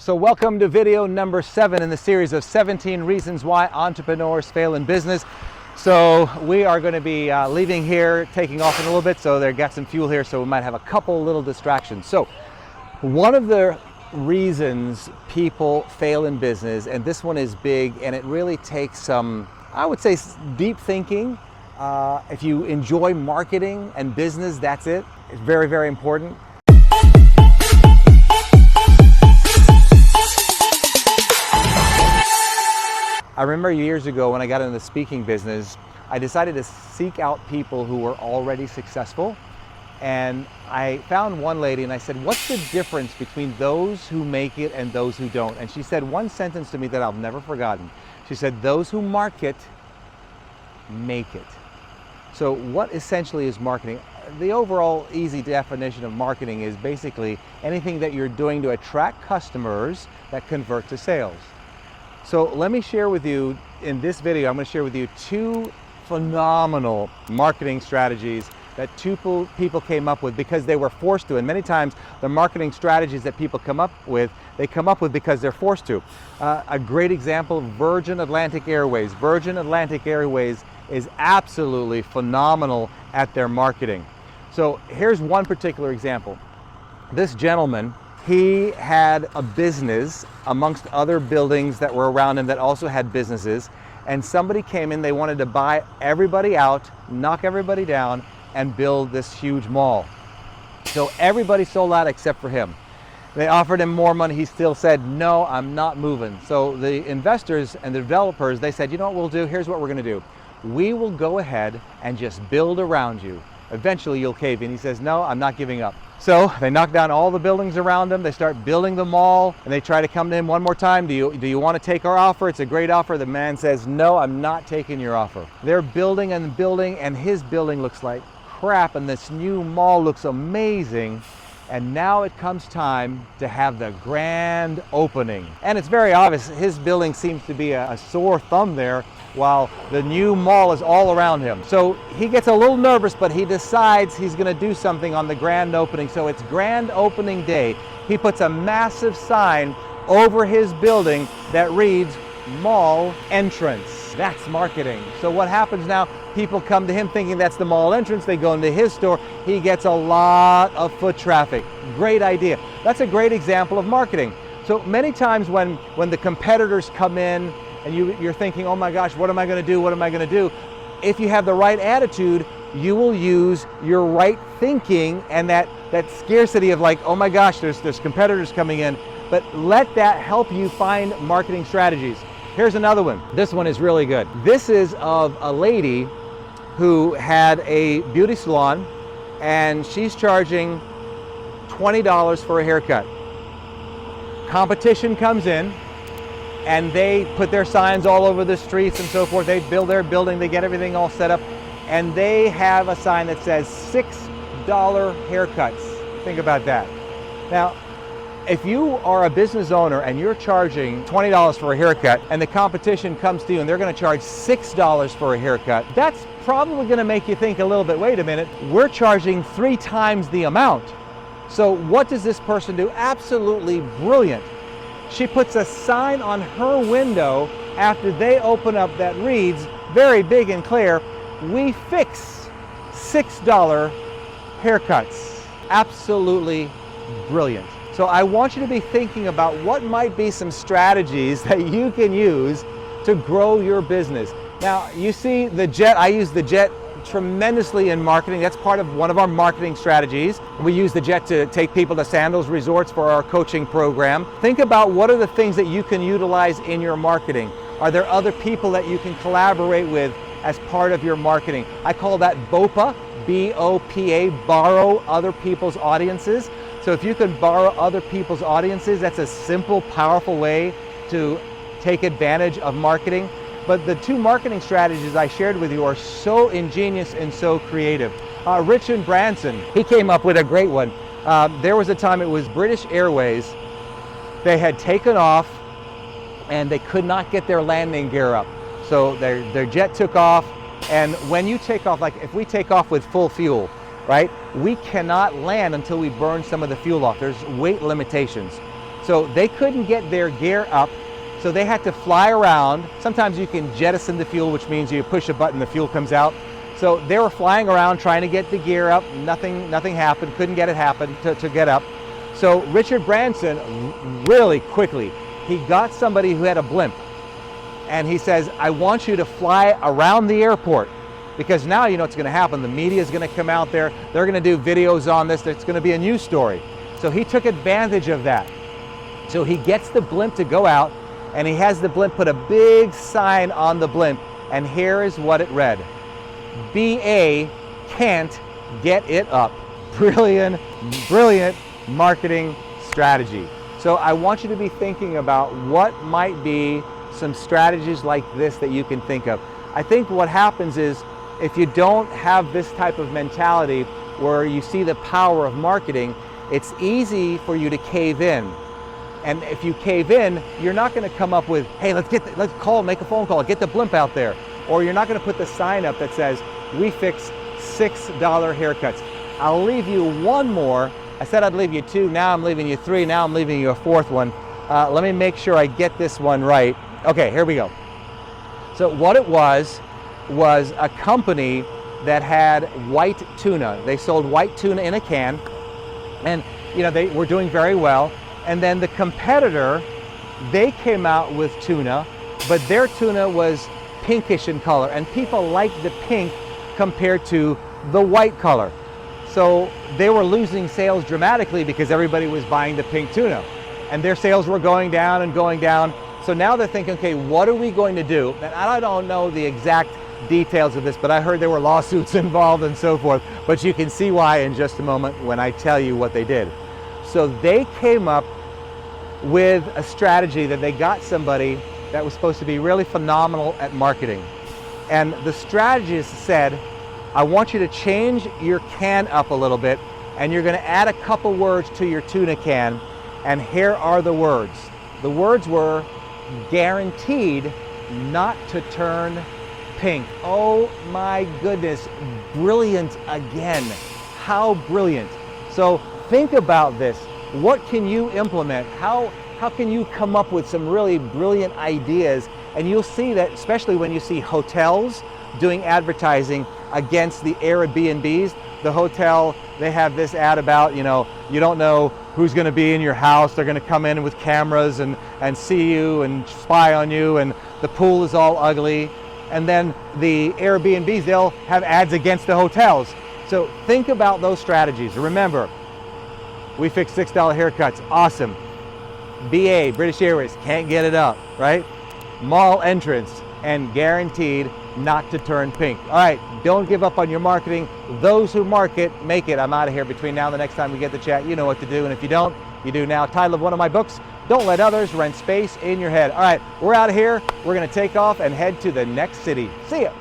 So welcome to video number 7 in the series of 17 reasons why entrepreneurs fail in business. So we are going to be leaving here, taking off in a little bit, so they've got some fuel here, so we might have a couple little distractions. So one of the reasons people fail in business, and this one is big, and it really takes some, I would say, deep thinking. If you enjoy marketing and business, that's it. It's very, very important. I remember years ago when I got into the speaking business, I decided to seek out people who were already successful. And I found one lady and I said, what's the difference between those who make it and those who don't? And she said one sentence to me that I've never forgotten. She said, those who market, make it. So what essentially is marketing? The overall easy definition of marketing is basically anything that you're doing to attract customers that convert to sales. So let me share with you, in this video, I'm going to share with you 2 phenomenal marketing strategies that 2 people came up with because they were forced to. And many times the marketing strategies that people come up with, they come up with because they're forced to. A great example, Virgin Atlantic Airways. Virgin Atlantic Airways is absolutely phenomenal at their marketing. So here's one particular example. This gentleman, he had a business amongst other buildings that were around him that also had businesses, and somebody came in, they wanted to buy everybody out, knock everybody down, and build this huge mall. So everybody sold out except for him. They offered him more money, he still said, no, I'm not moving. So the investors and the developers, they said, you know what we'll do, here's what we're gonna do. We will go ahead and just build around you. Eventually you'll cave in. He says, no, I'm not giving up. So they knock down all the buildings around him, they start building the mall, and they try to come to him one more time. Do you want to take our offer? It's a great offer. The man says, no, I'm not taking your offer. They're building and building, and his building looks like crap, and this new mall looks amazing. And now it comes time to have the grand opening. And it's very obvious, his building seems to be a sore thumb there, while the new mall is all around him. So he gets a little nervous, but he decides he's gonna do something on the grand opening. So it's grand opening day. He puts a massive sign over his building that reads, mall entrance. That's marketing. So what happens now? People come to him thinking that's the mall entrance. They go into his store. He gets a lot of foot traffic. Great idea. That's a great example of marketing. So many times when the competitors come in and you're thinking, oh my gosh, what am I going to do? What am I going to do? If you have the right attitude, you will use your right thinking and that scarcity of like, oh my gosh, there's competitors coming in. But let that help you find marketing strategies. Here's another one. This one is really good. This is of a lady who had a beauty salon and she's charging $20 for a haircut. Competition comes in and they put their signs all over the streets and so forth. They build their building, they get everything all set up, and they have a sign that says $6 haircuts. Think about that. Now, if you are a business owner and you're charging $20 for a haircut and the competition comes to you and they're going to charge $6 for a haircut, that's probably going to make you think a little bit, wait a minute, we're charging 3 times the amount. So what does this person do? Absolutely brilliant. She puts a sign on her window after they open up that reads, very big and clear, we fix $6 haircuts. Absolutely brilliant. So I want you to be thinking about what might be some strategies that you can use to grow your business. Now, you see the jet, I use the jet tremendously in marketing. That's part of one of our marketing strategies. We use the jet to take people to Sandals Resorts for our coaching program. Think about what are the things that you can utilize in your marketing. Are there other people that you can collaborate with as part of your marketing? I call that BOPA, B-O-P-A, borrow other people's audiences. So if you can borrow other people's audiences, that's a simple, powerful way to take advantage of marketing. But the 2 marketing strategies I shared with you are so ingenious and so creative. Richard Branson, he came up with a great one. There was a time it was British Airways. They had taken off and they could not get their landing gear up. So their jet took off, and when you take off, like if we take off with full fuel, right, we cannot land until we burn some of the fuel off. There's weight limitations. So they couldn't get their gear up, so they had to fly around. Sometimes you can jettison the fuel, which means you push a button, the fuel comes out. So they were flying around trying to get the gear up. Nothing happened, couldn't get it happen to get up. So Richard Branson, really quickly, he got somebody who had a blimp. And he says, I want you to fly around the airport, because now you know what's going to happen. The media is going to come out there. They're going to do videos on this. It's going to be a news story. So he took advantage of that. So he gets the blimp to go out, and he has the blimp put a big sign on the blimp. And here is what it read: BA can't get it up. Brilliant, brilliant marketing strategy. So I want you to be thinking about what might be some strategies like this that you can think of. I think what happens is, if you don't have this type of mentality where you see the power of marketing, it's easy for you to cave in. And if you cave in, you're not going to come up with, hey, let's make a phone call, get the blimp out there. Or you're not going to put the sign up that says, we fix $6 haircuts. I'll leave you one more. I said I'd leave you two, now I'm leaving you three, now I'm leaving you a fourth one. Let me make sure I get this one right. Okay, here we go. So what it was a company that had white tuna. They sold white tuna in a can, and you know, they were doing very well. And then the competitor, they came out with tuna, but their tuna was pinkish in color, and people liked the pink compared to the white color. So they were losing sales dramatically because everybody was buying the pink tuna, and their sales were going down and going down. So now they're thinking, okay, what are we going to do? And I don't know the exact details of this, but I heard there were lawsuits involved and so forth, but you can see why in just a moment when I tell you what they did. So they came up with a strategy that they got somebody that was supposed to be really phenomenal at marketing. And the strategist said, I want you to change your can up a little bit, and you're going to add a couple words to your tuna can. And here are the words. The words were guaranteed not to turn pink. Oh my goodness, brilliant again. How brilliant. So think about this. What can you implement? How can you come up with some really brilliant ideas? And you'll see that, especially when you see hotels doing advertising against the Airbnbs. The hotel, they have this ad about, you know, you don't know who's going to be in your house. They're going to come in with cameras and see you and spy on you, and the pool is all ugly. And then the Airbnbs, they'll have ads against the hotels. So think about those strategies. Remember, we fix $6 haircuts. Awesome. BA, British Airways, can't get it up, right? Mall entrance, and guaranteed not to turn pink. All right, don't give up on your marketing. Those who market, make it. I'm out of here. Between now and the next time we get to chat, you know what to do. And if you don't, you do now. Title of one of my books, Don't Let Others Rent Space in Your Head. All right, we're out of here. We're going to take off and head to the next city. See ya.